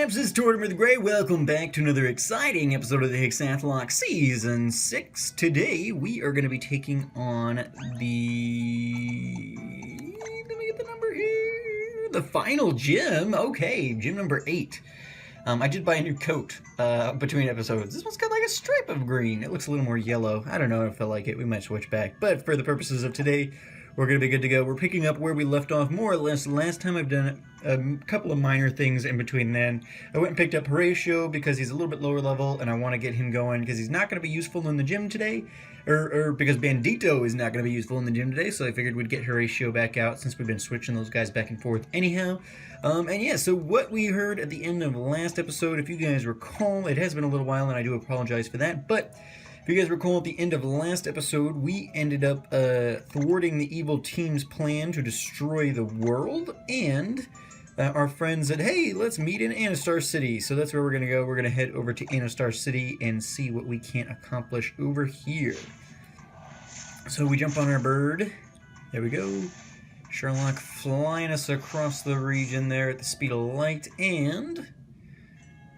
Champs, this is Tortimer the Grey. Welcome back to another exciting episode of the Hexath'locke Season 6. Today, we are going to be taking on the... Let me get the number here. The final gym. Okay, gym number 8. I did buy a new coat between episodes. This one's got like a stripe of green. It looks a little more yellow. I don't know if I like it. We might switch back. But for the purposes of today, we're going to be good to go. We're picking up where we left off more or less. Last time I've done a couple of minor things in between then. I went and picked up Horatio because he's a little bit lower level and I want to get him going because he's not going to be useful in the gym today. Or because Bandito is not going to be useful in the gym today, so I figured we'd get Horatio back out since we've been switching those guys back and forth anyhow. And yeah, so what we heard at the end of last episode, if you guys recall, it has been a little while and I do apologize for that, but if you guys recall, at the end of last episode, we ended up thwarting the evil team's plan to destroy the world, and our friends said, hey, let's meet in Anastar City. So that's where we're going to go. We're going to head over to Anastar City and see what we can accomplish over here. So we jump on our bird. There we go. Sherlock flying us across the region there at the speed of light, and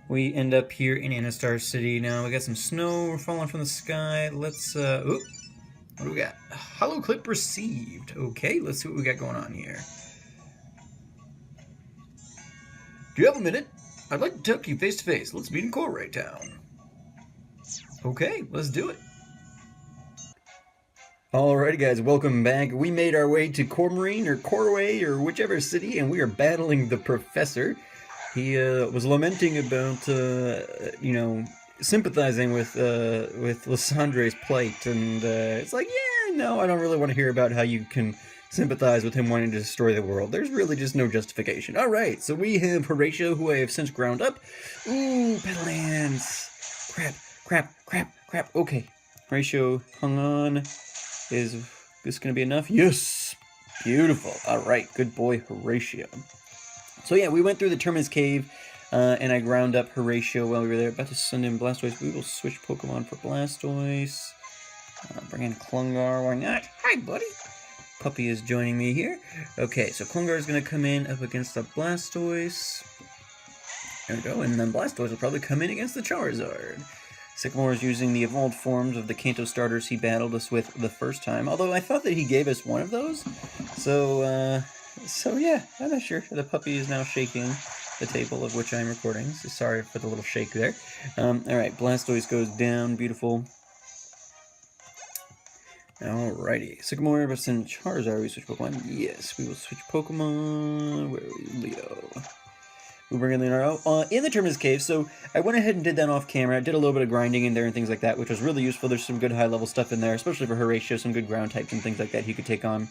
we end up here in Anastar City. Now we got some snow falling from the sky. Let's, oop, what do we got? Hollow clip received. Okay, let's see what we got going on here. Do you have a minute? I'd like to talk to you face to face. Let's meet in Corray Town. Okay, let's do it. Alrighty guys, welcome back. We made our way to Cormarine or Corway or whichever city, and we are battling the professor. He was lamenting about, you know, sympathizing with Lysandre's plight, and it's like, yeah, no, I don't really want to hear about how you can sympathize with him wanting to destroy the world. There's really just no justification. Alright, so we have Horatio, who I have since ground up. Ooh, Petalance. Crap. Okay, Horatio hung on. Is this going to be enough? Yes! Beautiful. Alright, good boy, Horatio. So yeah, we went through the Terminus Cave, and I ground up Horatio while we were there. About to send in Blastoise. We will switch Pokemon for Blastoise. Bring in Klungar, why not? Hi, buddy! Puppy is joining me here. Okay, so Klungar is going to come in up against the Blastoise. There we go, and then Blastoise will probably come in against the Charizard. Sycamore is using the evolved forms of the Kanto starters he battled us with the first time, although I thought that he gave us one of those. So yeah, I'm not sure. The puppy is now shaking the table of which I'm recording, so sorry for the little shake there. Alright, Blastoise goes down, beautiful. Alrighty, Sycamore versus Charizard, we switch Pokemon? Yes, we will switch Pokemon. Where are we? Leo. We'll bring in Leonardo. In the Terminus Cave, so I went ahead and did that off camera. I did a little bit of grinding in there and things like that, which was really useful. There's some good high-level stuff in there, especially for Horatio, some good ground types and things like that he could take on.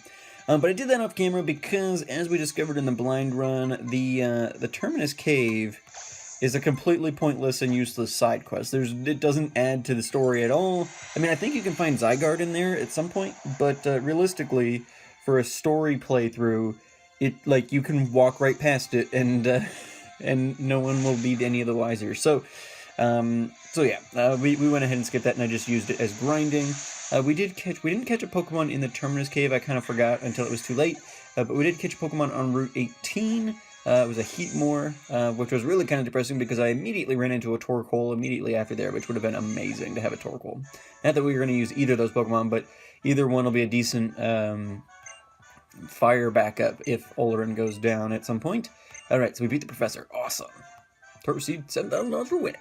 But I did that off camera because, as we discovered in the blind run, the Terminus Cave is a completely pointless and useless side quest. It doesn't add to the story at all. I mean, I think you can find Zygarde in there at some point, but realistically, for a story playthrough, you can walk right past it and no one will be any of the wiser. So yeah, we went ahead and skipped that, and I just used it as grinding. We didn't catch a Pokemon in the Terminus Cave. I kind of forgot until it was too late. But we did catch a Pokemon on Route 18. It was a Heatmore, which was really kind of depressing because I immediately ran into a Torkoal immediately after there, which would have been amazing to have a Torkoal. Not that we were going to use either of those Pokemon, but either one will be a decent fire backup if Olorin goes down at some point. Alright, so we beat the Professor. Awesome. Tortoise received $7,000 for winning.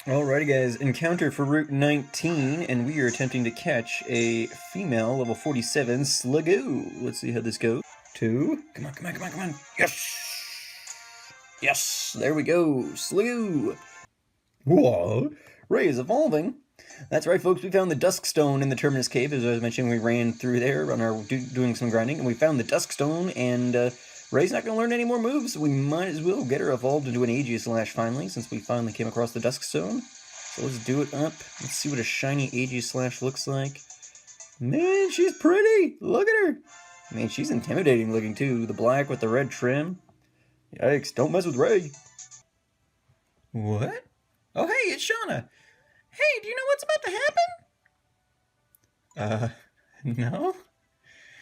Alrighty guys, encounter for Route 19, and we are attempting to catch a female level 47 Slugoo. Let's see how this goes. 2. Come on. Yes, there we go. Slugoo. Whoa, Ray is evolving. That's right, folks, we found the Dusk Stone in the Terminus Cave. As I was mentioning, we ran through there on our doing some grinding, and we found the Dusk Stone, and Ray's not going to learn any more moves, so we might as well get her evolved into an Aegislash finally, since we finally came across the Dusk Stone. So let's do it up. Let's see what a shiny Aegislash looks like. Man, she's pretty! Look at her! Man, she's intimidating looking too. The black with the red trim. Yikes, don't mess with Ray. What? Oh hey, it's Shauna! Hey, do you know what's about to happen? No?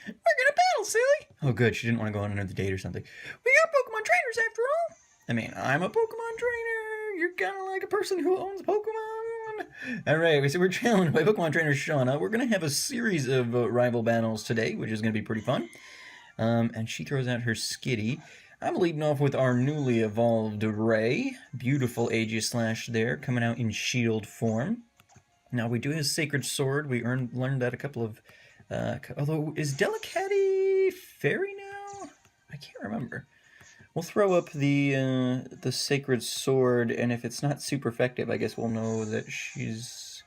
We're gonna battle, silly! Oh good, she didn't want to go on another date or something. We are Pokemon trainers after all! I mean, I'm a Pokemon trainer. You're kind of like a person who owns Pokemon. All right, so we're challenged by Pokemon trainer Shauna. We're going to have a series of rival battles today, which is going to be pretty fun. And she throws out her Skitty. I'm leading off with our newly evolved Ray. Beautiful Aegislash there, coming out in shield form. Now, we do have Sacred Sword. We learned that a couple of... although, is Delicati Fairy now? I can't remember. We'll throw up the Sacred Sword, and if it's not super effective, I guess we'll know that she's...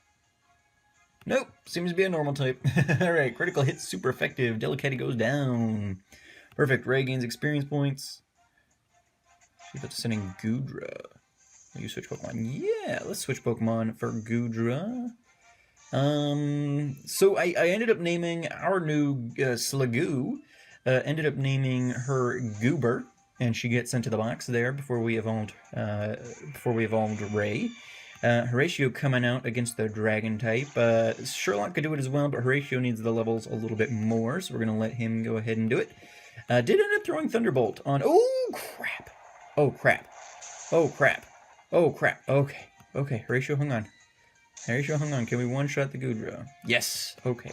Nope, seems to be a normal type. Alright, critical hit, super effective. Delicati goes down. Perfect, Ray gains experience points. She's about to send in Goodra. Will you switch Pokemon? Yeah, let's switch Pokemon for Goodra. So I ended up naming our new Slagoo, ended up naming her Goober, and she gets into the box there before we evolved Ray. Horatio coming out against the Dragon type. Sherlock could do it as well, but Horatio needs the levels a little bit more, so we're going to let him go ahead and do it. Did end up throwing Thunderbolt on... Oh, crap! Oh, crap. Oh, crap. Oh, crap. Okay. Okay, Horatio, hang on. Horatio, hang on. Can we one-shot the Goodra? Yes. Okay.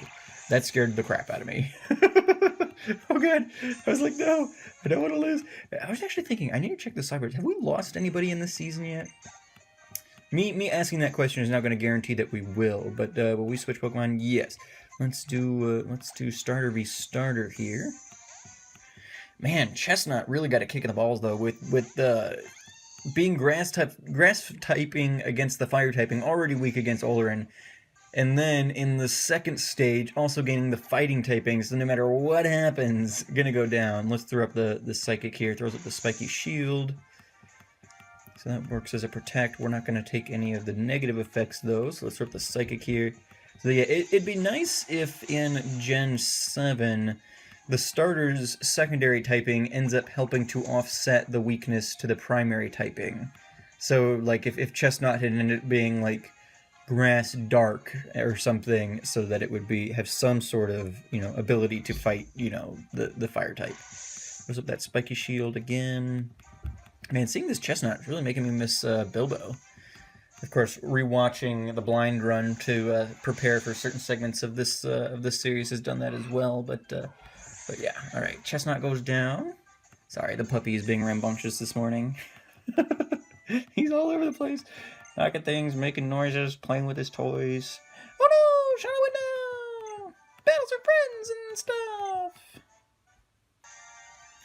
That scared the crap out of me. Oh, God. I was like, no. I don't want to lose. I was actually thinking, I need to check the Cybers. Have we lost anybody in this season yet? Me asking that question is not going to guarantee that we will, but will we switch Pokemon? Yes. Let's do starter v starter here. Man, Chestnut really got a kick in the balls though with being grass typing against the fire typing, already weak against Olorin, and then in the second stage also gaining the fighting typing, so no matter what happens, gonna go down. Let's throw up the psychic here. Throws up the spiky shield. So that works as a protect. We're not going to take any of the negative effects, though, so let's throw up the Psychic here. So yeah, it'd be nice if in Gen 7, the starter's secondary typing ends up helping to offset the weakness to the primary typing. So, like, if Chestnut had ended up being, like, Grass Dark or something, so that it would have some sort of, ability to fight, the fire type. Throws up that Spiky Shield again. Man, seeing this Chestnut is really making me miss Bilbo. Of course, rewatching the blind run to prepare for certain segments of this series has done that as well. But yeah, all right. Chestnut goes down. Sorry, the puppy is being rambunctious this morning. He's all over the place, knocking things, making noises, playing with his toys. Oh no! Shut the window! Battles are friends and stuff.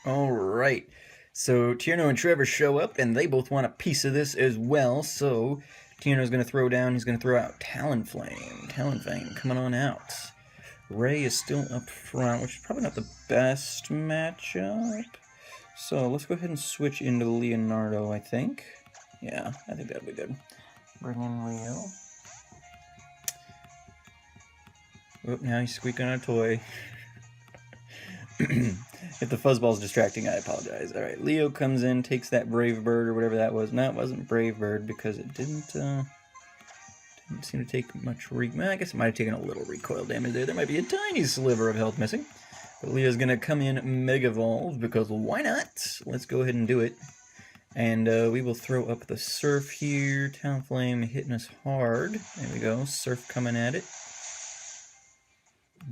All right. So Tierno and Trevor show up, and they both want a piece of this as well. So Tierno's going to throw down. He's going to throw out Talonflame. Talonflame coming on out. Ray is still up front, which is probably not the best matchup. So let's go ahead and switch into Leonardo, I think. Yeah, I think that'll be good. Bring in Leo. Oop, now he's squeaking on a toy. If the fuzzball's distracting, I apologize. Alright, Leo comes in, takes that Brave Bird or whatever that was. No, it wasn't Brave Bird because it didn't seem to take much well, I guess it might have taken a little recoil damage there. There might be a tiny sliver of health missing. But Leo's going to come in Mega Evolve because why not? Let's go ahead and do it. And we will throw up the Surf here. Talonflame hitting us hard. There we go. Surf coming at it.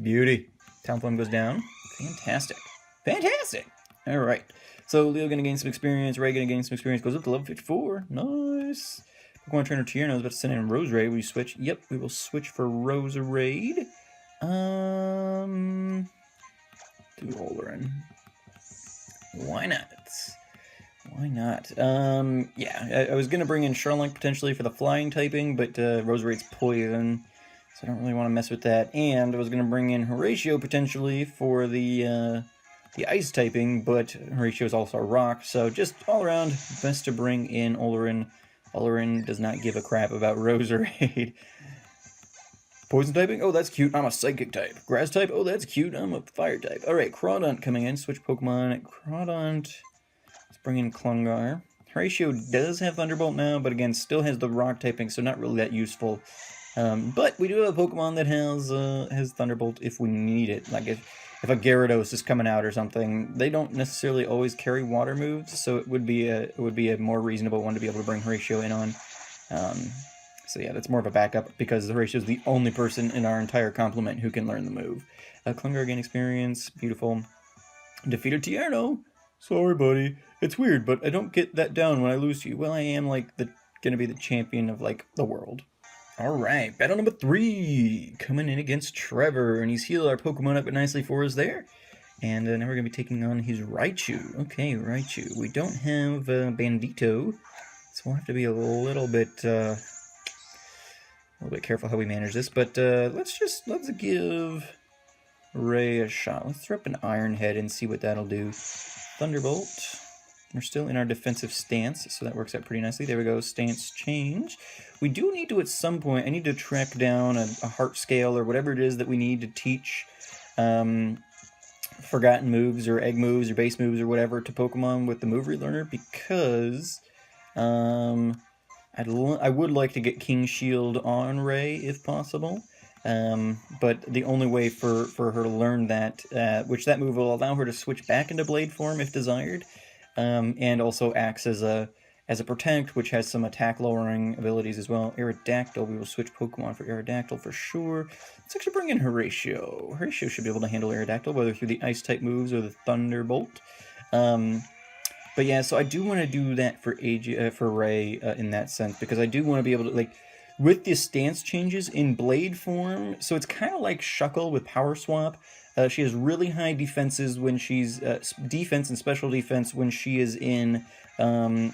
Beauty. Talonflame goes down. Fantastic. Fantastic! Alright. So Leo going to gain some experience. Ray going to gain some experience. Goes up to level 54. Nice. Pokemon Trainer Tierno is about to send in Roserade. Will you switch? Yep, we will switch for Roserade. Do Olorin. Why not? Why not? Yeah, I was going to bring in Sherlock potentially for the flying typing, but Roserade's poison, so I don't really want to mess with that. And I was going to bring in Horatio potentially for the ice typing, but Horatio is also a rock, so just all around, best to bring in Olorin. Olorin does not give a crap about Roserade. Poison typing? Oh, that's cute. I'm a psychic type. Grass type? Oh, that's cute. I'm a fire type. Alright, Crawdaunt coming in. Switch Pokemon. Crawdaunt. Let's bring in Klungar. Horatio does have Thunderbolt now, but again, still has the rock typing, so not really that useful. But we do have a Pokemon that has Thunderbolt if we need it. Like if a Gyarados is coming out or something, they don't necessarily always carry water moves, so it would be a more reasonable one to be able to bring Horatio in on. So yeah, that's more of a backup because Horatio is the only person in our entire complement who can learn the move. Klungar gain experience, beautiful. Defeated Tierno. Sorry, buddy. It's weird, but I don't get that down when I lose to you. Well, I am like gonna be the champion of like the world. All right, battle number 3, coming in against Trevor, and he's healed our Pokemon up nicely for us there. And now we're gonna be taking on his Raichu. Okay, Raichu. We don't have Bandito, so we'll have to be a little bit careful how we manage this. But let's give Ray a shot. Let's throw up an Iron Head and see what that'll do. Thunderbolt. We're still in our defensive stance, so that works out pretty nicely. There we go, stance change. We do need to, at some point, I need to track down a heart scale or whatever it is that we need to teach forgotten moves or egg moves or base moves or whatever to Pokemon with the move relearner, because I would like to get King Shield on Ray if possible. But the only way for her to learn that, which that move will allow her to switch back into Blade form if desired, and also acts as a Protect, which has some attack lowering abilities as well. Aerodactyl, we will switch Pokemon for Aerodactyl for sure. Let's actually bring in Horatio. Horatio should be able to handle Aerodactyl, whether through the Ice type moves or the Thunderbolt. But yeah, so I do want to do that for Ray in that sense, because I do want to be able to, like, with the stance changes in Blade form, so it's kind of like Shuckle with Power Swap. She has really high defenses when she's defense and special defense when she is in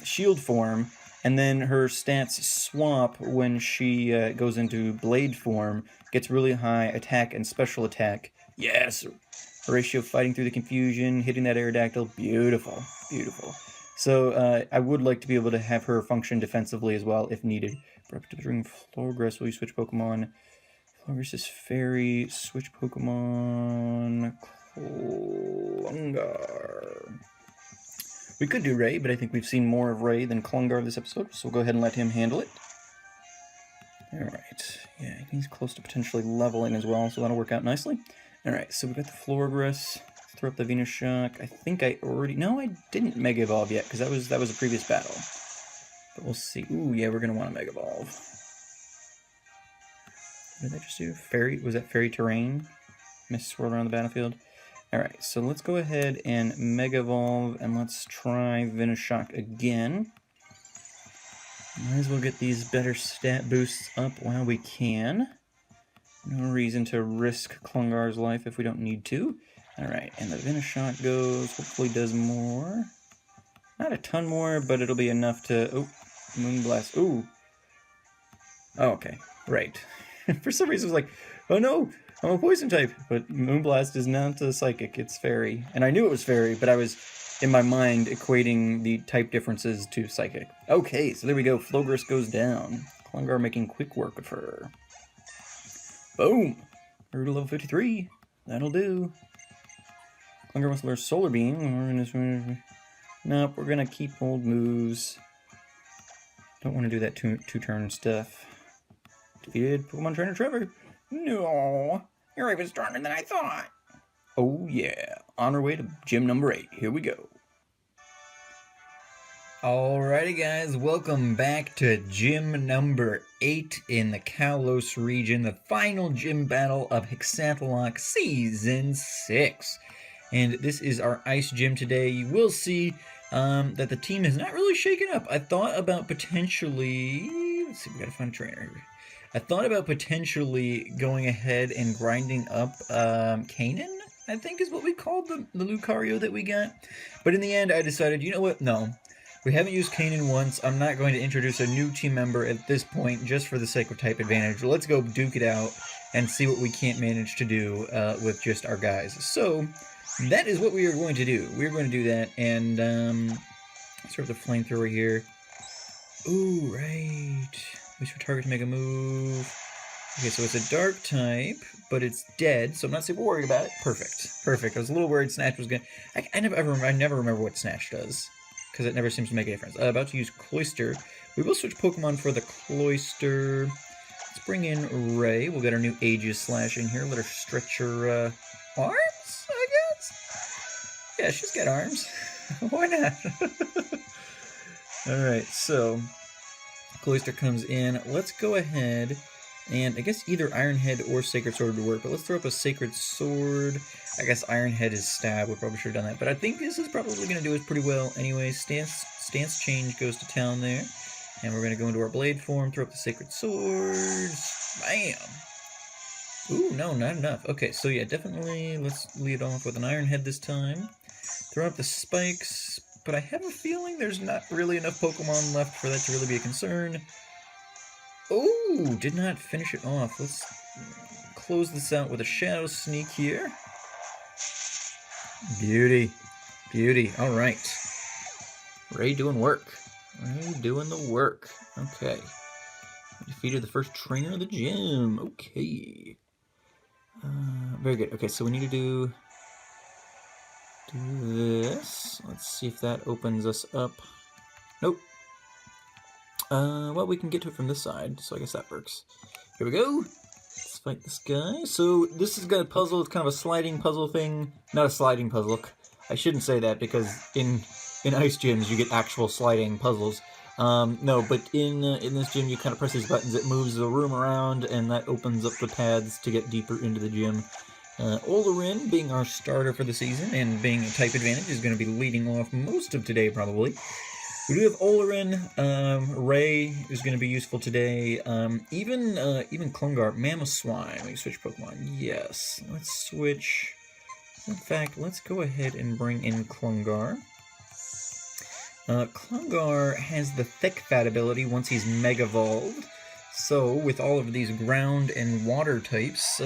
Shield form, and then her stats swap when she goes into Blade form. Gets really high attack and special attack. Yes, Horatio fighting through the confusion, hitting that Aerodactyl. Beautiful, beautiful. So I would like to be able to have her function defensively as well if needed. During Florgrass, will you switch Pokemon? Florgrass is Fairy. Switch Pokemon. Klungar. We could do Ray, but I think we've seen more of Ray than Klungar this episode, so we'll go ahead and let him handle it. Alright. Yeah, he's close to potentially leveling as well, so that'll work out nicely. Alright, so we've got the Florgrass. Throw up the Venus Shock. I think I already... No, I didn't Mega Evolve yet, because that was a previous battle. But we'll see. Ooh, yeah, we're going to want to Mega Evolve. What did that just do? Fairy? Was that Fairy Terrain? Mist swirled around the battlefield. Alright, so let's go ahead and Mega Evolve, and let's try Venus Shock again. Might as well get these better stat boosts up while we can. No reason to risk Klungar's life if we don't need to. Alright, and the Venus Shock goes, hopefully does more. Not a ton more, but it'll be enough to... Oh, Moonblast. Ooh. Oh, okay. Right. For some reason, I was like, oh no, I'm a poison type. But Moonblast is not a psychic, it's fairy. And I knew it was fairy, but I was, in my mind, equating the type differences to psychic. Okay, so there we go. Florgrass goes down. Klungar making quick work of her. Boom! We're to level 53. That'll do. Klungar wants to learn Solar Beam. Nope, we're gonna keep old moves. Don't want to do that two-turn stuff. Defeated Pokemon Trainer Trevor. No, you're even stronger than I thought. Oh yeah, on our way to gym number 8. Here we go. Alrighty guys, welcome back to gym number 8 in the Kalos region, the final gym battle of Hexath'locke Season 6. And this is our ice gym today. You will see that the team is not really shaken up. I thought about potentially... Let's see, we gotta find a trainer here. I thought about potentially going ahead and grinding up Kanon, I think is what we called the Lucario that we got. But in the end, I decided, you know what? No. We haven't used Kanon once. I'm not going to introduce a new team member at this point just for the sake of type advantage. Let's go duke it out and see what we can't manage to do with just our guys. So... that is what we are going to do. We're going to do that, and sort of the flamethrower here. Ooh, right. Wait for target to make a move. Okay, so it's a dark type, but it's dead, so I'm not super worried about it. Perfect. Perfect. I was a little worried Snatch was going to... I never remember what Snatch does, because it never seems to make a difference. About to use Cloyster. We will switch Pokemon for the Cloyster. Let's bring in Ray. We'll get our new Aegis Slash in here. Let her stretch her arms, I guess? Yeah, she's got arms. Why not? Alright, so Cloister comes in. Let's go ahead and I guess either Iron Head or Sacred Sword would work, but let's throw up a Sacred Sword. I guess Iron Head is stab. We probably should have done that, but I think this is probably going to do us pretty well. Anyway, stance change goes to town there. And we're going to go into our blade form, throw up the Sacred Swords. Bam! Ooh, no, not enough. Okay, so yeah, definitely let's lead off with an Iron Head this time. Throw up the spikes, but I have a feeling there's not really enough Pokemon left for that to really be a concern. Oh, did not finish it off. Let's close this out with a Shadow Sneak here. Beauty. Beauty. Alright. Ray doing work. Ray doing the work. Okay. Defeated the first trainer of the gym. Okay. Very good. Okay, so we need to do this. Let's see if that opens us up. Nope. Well, we can get to it from this side, so I guess that works. Here we go. Let's fight this guy. So this has got a puzzle. It's kind of a sliding puzzle thing. Not a sliding puzzle. I shouldn't say that because in ice gyms you get actual sliding puzzles. No, but in this gym you kind of press these buttons. It moves the room around, and that opens up the paths to get deeper into the gym. Olorin, being our starter for the season and being a type advantage, is going to be leading off most of today probably. We do have Olorin. Ray is going to be useful today. Even Klungar, Mamoswine. We switch Pokemon. Yes, let's switch. In fact, let's go ahead and bring in Klungar. Klungar has the Thick Fat ability once he's Mega Evolved. So, with all of these ground and water types,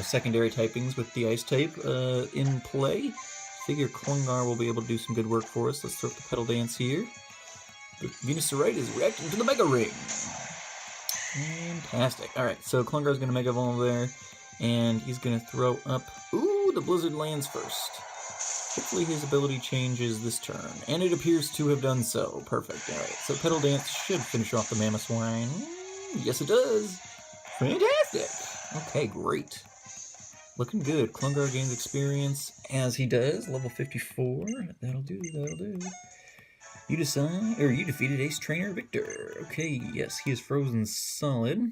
secondary typings with the ice type in play, figure Klungar will be able to do some good work for us. Let's throw up the Petal Dance here. The Venusaurite is reacting to the Mega Ring. Fantastic. Alright, so Klungar is going to Mega Evolve there, and he's going to throw up... Ooh, the Blizzard lands first. Hopefully his ability changes this turn, and it appears to have done so. Perfect. Alright, so Petal Dance should finish off the Mamoswine. Yes, it does. Fantastic. Okay, great. Looking good. Klungar gains experience as he does. Level 54. That'll do, that'll do. You defeated Ace Trainer Victor. Okay, yes, he is frozen solid.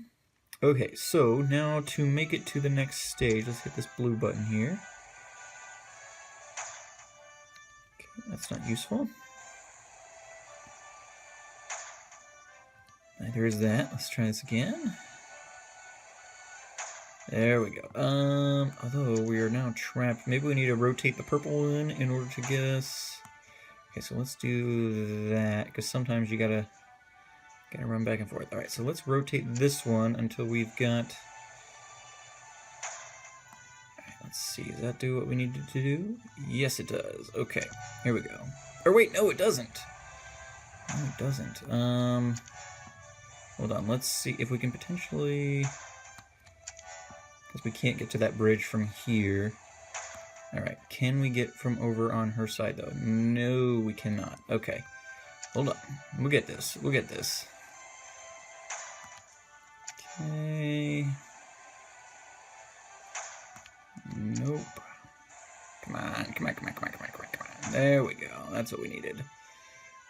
Okay, so now to make it to the next stage, let's hit this blue button here. Okay, that's not useful. Neither is that. Let's try this again. There we go. Although we are now trapped, maybe we need to rotate the purple one in order to get us... Okay, so let's do that, because sometimes you gotta run back and forth. Alright, so let's rotate this one until we've got... Alright, let's see, does that do what we needed to do? Yes, it does. Okay, here we go. Or wait, no, it doesn't. No, it doesn't. Hold on, let's see if we can potentially... Because we can't get to that bridge from here. Alright, can we get from over on her side, though? No, we cannot. Okay. Hold on. We'll get this. We'll get this. Okay. Nope. Come on, come on, come on, come on, come on, come on, come on. There we go. That's what we needed.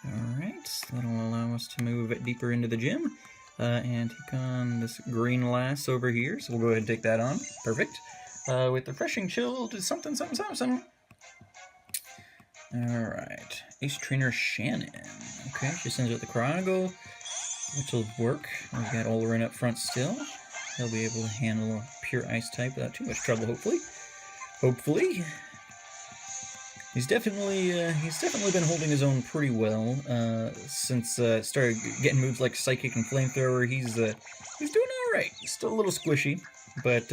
Alright, so that'll allow us to move it deeper into the gym. And take on this green lass over here. So we'll go ahead and take that on. Perfect. With refreshing chill to something, something, something, something. Alright. Ace Trainer Shannon. Okay, she sends out the Chronicle, which will work. We've got Olorin up front still. He'll be able to handle a pure ice type without too much trouble, hopefully. Hopefully. He's definitely been holding his own pretty well since started getting moves like Psychic and Flamethrower. He's doing all right. He's still a little squishy, but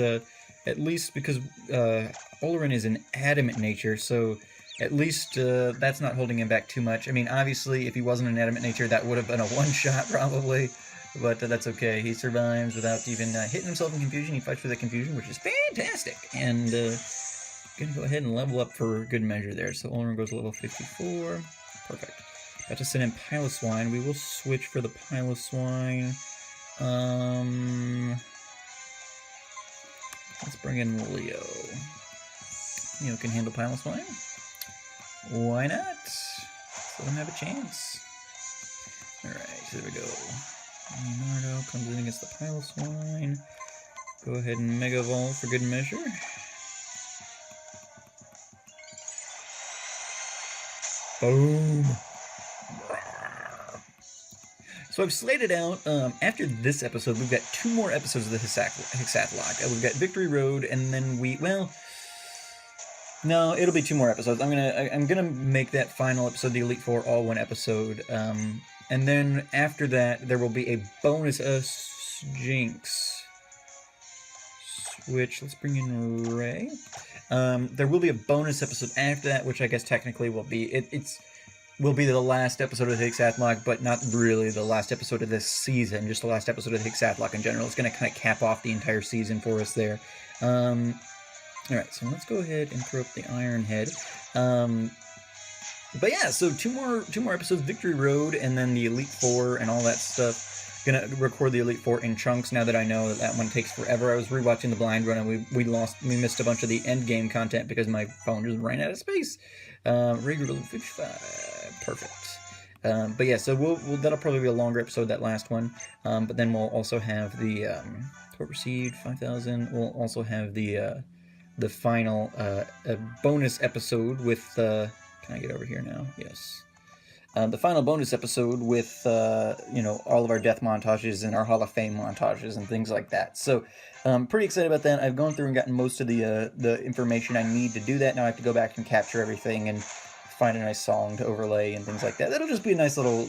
at least because Olorin is an adamant nature, so at least that's not holding him back too much. I mean, obviously, if he wasn't an adamant nature, that would have been a one-shot probably, but that's okay. He survives without even hitting himself in confusion. He fights for the confusion, which is fantastic, and gonna go ahead and level up for good measure there. So Olorin goes to level 54. Perfect. Got to send in Piloswine. We will switch for the Piloswine. Let's bring in Leo. Leo can handle Pilot's Wine. Why not? Let him have a chance. Alright, here we go. Leonardo comes in against the Pilot's Wine. Go ahead and Mega Evolve for good measure. Boom! So I've slated out, after this episode, we've got 2 more episodes of the Hexath'locke. We've got Victory Road, and then no, it'll be 2 more episodes. I'm gonna make that final episode, the Elite Four, all 1 episode. And then after that, there will be a bonus Jinx. Switch. Let's bring in Ray. There will be a bonus episode after that, which I guess technically will be will be the last episode of the Hexath'locke, but not really the last episode of this season. Just the last episode of the Hexath'locke in general. It's going to kind of cap off the entire season for us there. Alright, so let's go ahead and throw up the Iron Head. But yeah, so two more episodes, Victory Road, and then the Elite Four and all that stuff. Gonna record the Elite Four in chunks now that I know that one takes forever. I was rewatching the blind run and we missed a bunch of the end game content because my phone just ran out of space. Regular 55, perfect. But yeah, so that'll probably be a longer episode, that last one. But then we'll also have the Tortoise 5000. We'll also have the final bonus episode with can I get over here now? Yes. The final bonus episode with all of our death montages and our Hall of Fame montages and things like that. So pretty excited about that. I've gone through and gotten most of the information I need to do that. Now I have to go back and capture everything and find a nice song to overlay and things like that. That'll just be a nice little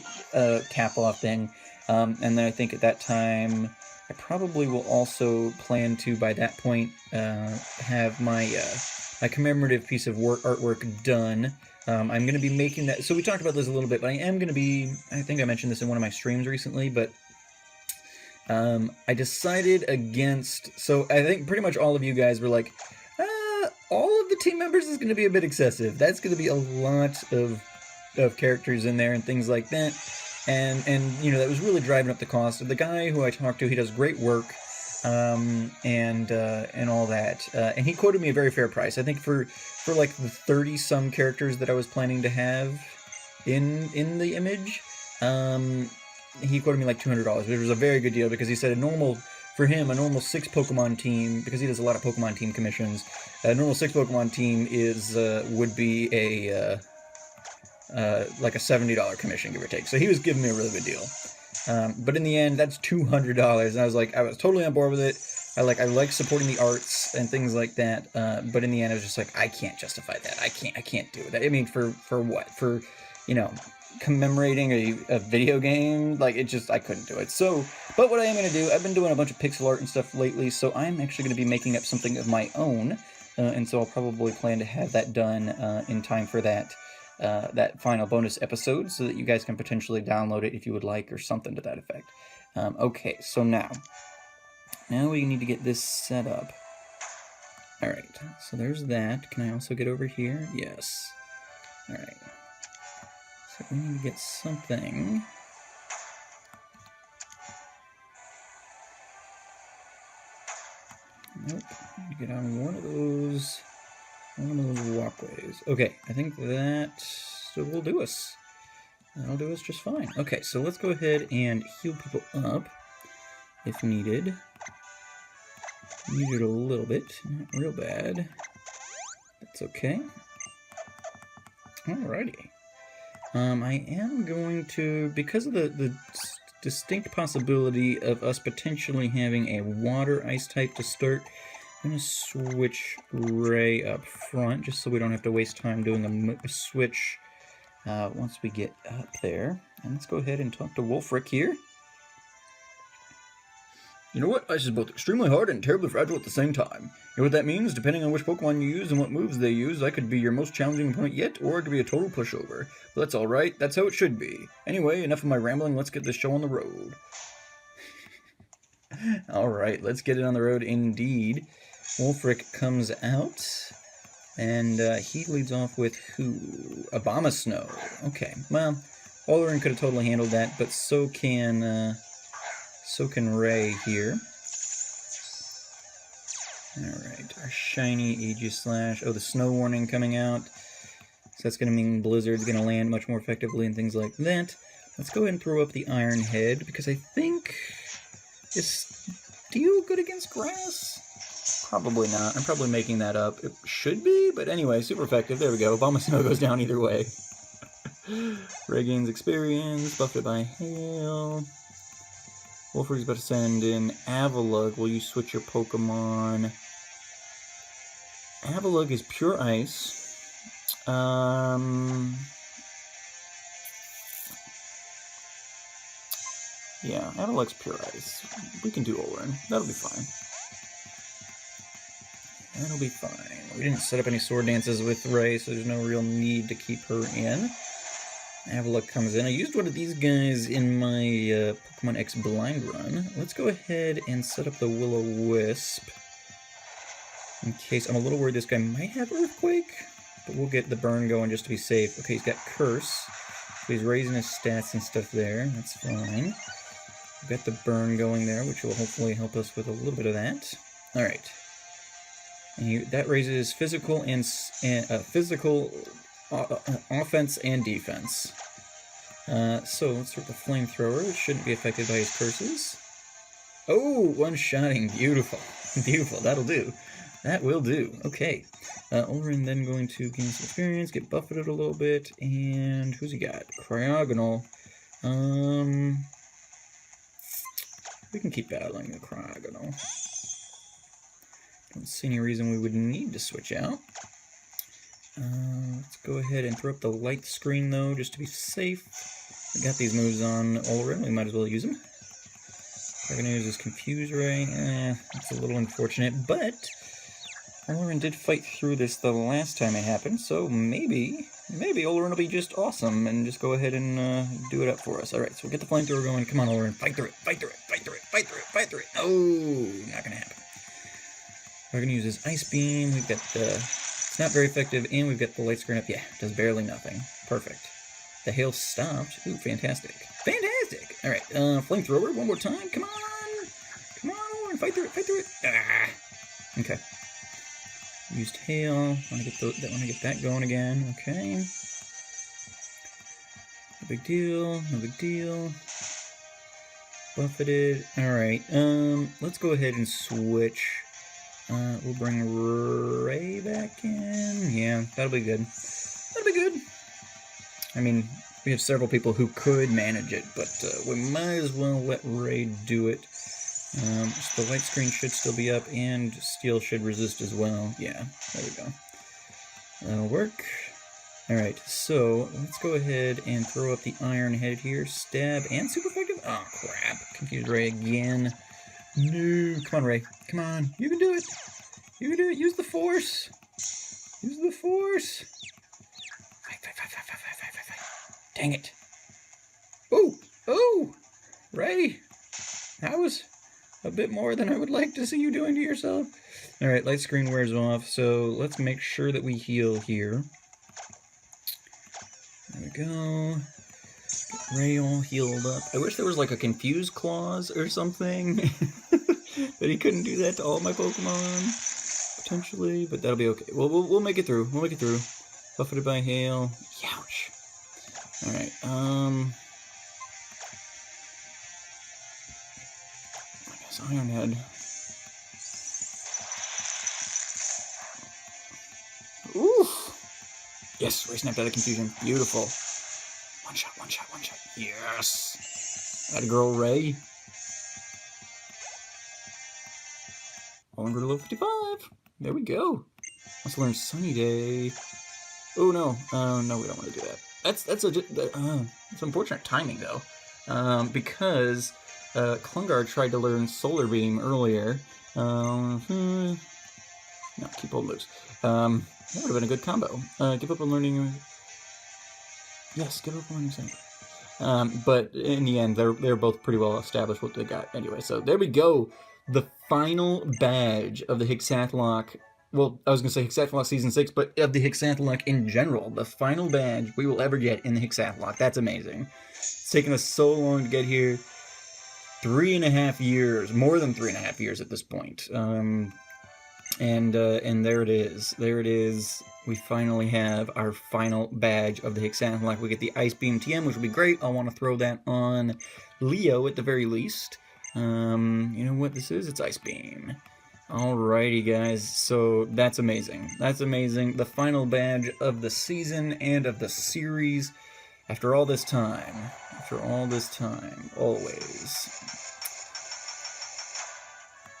cap-off thing. And then I think at that time I probably will also plan to, by that point, have my commemorative piece of artwork done. I'm going to be making that. So we talked about this a little bit, but I am going to be, I think I mentioned this in one of my streams recently, but I decided against, so I think pretty much all of you guys were like, all of the team members is going to be a bit excessive. That's going to be a lot of characters in there and things like that. And that was really driving up the cost. The guy who I talked to, he does great work, and all that. And he quoted me a very fair price. I think for like the 30-some characters that I was planning to have in the image, he quoted me like $200, which was a very good deal because he said a normal 6 Pokemon team, because he does a lot of Pokemon team commissions, a normal 6 Pokemon team would be like a $70 commission, give or take. So he was giving me a really good deal. But in the end, that's $200, and I was totally on board with it. I like supporting the arts and things like that. But in the end, I was just like, I can't justify that. I can't do that. I mean, for what? For, commemorating a video game? Like, I couldn't do it. So, but what I am going to do, I've been doing a bunch of pixel art and stuff lately, so I'm actually going to be making up something of my own. And so I'll probably plan to have that done in time for that final bonus episode, so that you guys can potentially download it if you would like, or something to that effect. Okay, so now we need to get this set up. Alright, so there's that. Can I also get over here? Yes. Alright. So we need to get something. Nope. Need to get on one of those walkways. Okay, I think that will do us. That'll do us just fine. Okay, so let's go ahead and heal people up if needed. Needed a little bit, not real bad. That's okay. Alrighty. I am going to, because of the distinct possibility of us potentially having a water ice type to start, I'm going to switch Ray up front, just so we don't have to waste time doing a switch once we get up there. And let's go ahead and talk to Wolfric here. You know what? Ice is both extremely hard and terribly fragile at the same time. You know what that means? Depending on which Pokemon you use and what moves they use, I could be your most challenging opponent yet, or it could be a total pushover. But that's alright, that's how it should be. Anyway, enough of my rambling, let's get this show on the road. Alright, let's get it on the road indeed. Wolfric comes out, and he leads off with who? Abomasnow. Okay, well, Olorin could have totally handled that, but so can Ray here. Alright, our shiny Aegislash. Oh, the snow warning coming out. So that's going to mean Blizzard's going to land much more effectively and things like that. Let's go ahead and throw up the Iron Head, because I think... Is Steel good against grass? Probably not. I'm probably making that up. It should be, but anyway, super effective. There we go. Bomb of Snow goes down either way. Ray gains experience, buffed it by hail. Wolfrig's about to send in Avalugg. Will you switch your Pokemon? Avalugg is pure ice. Yeah, Avalugg's pure ice. We can do Olin. That'll be fine. That'll be fine. We didn't set up any sword dances with Ray, so there's no real need to keep her in. Avalugg comes in. I used one of these guys in my Pokemon X blind run. Let's go ahead and set up the Will-O-Wisp. In case I'm a little worried this guy might have Earthquake, but we'll get the burn going just to be safe. Okay, he's got Curse. So he's raising his stats and stuff there. That's fine. We've got the burn going there, which will hopefully help us with a little bit of that. Alright. And that raises physical and offense and defense. So let's start the flamethrower. It shouldn't be affected by his curses. Oh, one-shotting. Beautiful. Beautiful. That'll do. That will do. Okay. Olin then going to gain some experience, get buffeted a little bit, and who's he got? Cryogonal. We can keep battling the Cryogonal. Don't see any reason we would need to switch out. Let's go ahead and throw up the light screen, though, just to be safe. We got these moves on Olin, we might as well use them. I'm going to use this Confuse Ray. That's a little unfortunate, but Olin did fight through this the last time it happened, so maybe Olin will be just awesome and just go ahead and do it up for us. Alright, so we'll get the flamethrower going. Come on, Olin, fight through it, fight through it, fight through it, fight through it, fight through it. Oh, not going to happen. We're going to use this Ice Beam. We've got the... It's not very effective, and we've got the light screen up. Yeah, does barely nothing. Perfect. The hail stopped. Ooh, fantastic. Fantastic! Alright, flamethrower, one more time. Come on! Come on, Olin, fight through it, fight through it. Ah! Okay. Used hail. Want to get that going again. Okay. No big deal. No big deal. Buffeted. Alright, let's go ahead and switch. We'll bring Ray back in. Yeah, that'll be good. That'll be good. I mean, we have several people who could manage it, but we might as well let Ray do it. So the light screen should still be up, and Steel should resist as well. Yeah, there we go. That'll work. Alright, so let's go ahead and throw up the Iron Head here. Stab and super effective. Oh, crap. Confused Ray again. No. Come on, Ray. Come on. You can do it. You can do it. Use the Force. Use the Force. Fight. Dang it. Oh. Oh. Ray. That was a bit more than I would like to see you doing to yourself. Alright, light screen wears off, so let's make sure that we heal here. There we go. Get Ray all healed up. I wish there was like a confuse clause or something. That he couldn't do that to all my Pokemon. Potentially, but that'll be okay. Well, we'll make it through. We'll make it through. Buffeted by hail. Youch. Alright, I guess Iron Head. Oof! Yes, Ray snapped out of confusion. Beautiful. One shot. Yes! That girl, Ray. Olin grew to level 55. There we go. Let's learn Sunny Day. Oh no. No, we don't want to do that. That's unfortunate timing though. Because Klungar tried to learn Solar Beam earlier. No, keep old moves. That would have been a good combo. Give up on learning. Yes, give up on learning Sunny. But in the end, they're both pretty well established what they got anyway. So there we go. The final badge of the Hexath'locke. Well, I was going to say Hexath'locke Season 6, but of the Hexath'locke in general. The final badge we will ever get in the Hexath'locke. That's amazing. It's taken us so long to get here. 3.5 years. More than 3.5 years at this point. And there it is. There it is. We finally have our final badge of the Hexath'locke. We get the Ice Beam TM, which will be great. I want to throw that on Leo at the very least. You know what this is? It's Ice Beam. Alrighty, guys. So that's amazing. That's amazing. The final badge of the season and of the series. After all this time. After all this time. Always.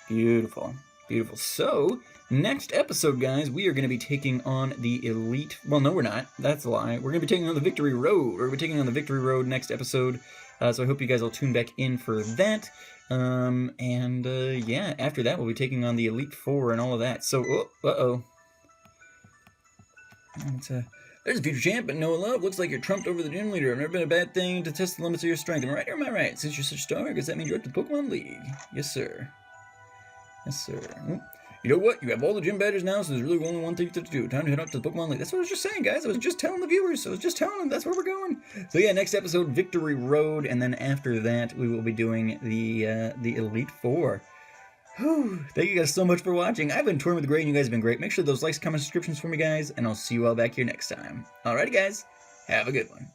Beautiful. Beautiful. So, next episode, guys, we are going to be taking on the Elite... Well, no, we're not. That's a lie. We're going to be taking on the Victory Road. We're going to be taking on the Victory Road next episode. So I hope you guys will tune back in for that. Yeah, after that, we'll be taking on the Elite Four and all of that. So, uh-oh. There's a future champ, but no love. Looks like you're trumped over the gym leader. I've never been a bad thing to test the limits of your strength. Am I right or am I right? Since you're such a star, does that mean you're up to the Pokemon League? Yes, sir. Yes, sir. You know what? You have all the gym badges now, so there's really only one thing to do. Time to head up to the Pokemon League. That's what I was just saying, guys. I was just telling the viewers. I was just telling them that's where we're going. So yeah, next episode, Victory Road, and then after that, we will be doing the Elite Four. Whew. Thank you guys so much for watching. I've been touring with the Great, and you guys have been great. Make sure those likes, comments, subscriptions for me, guys, and I'll see you all back here next time. Alrighty, guys. Have a good one.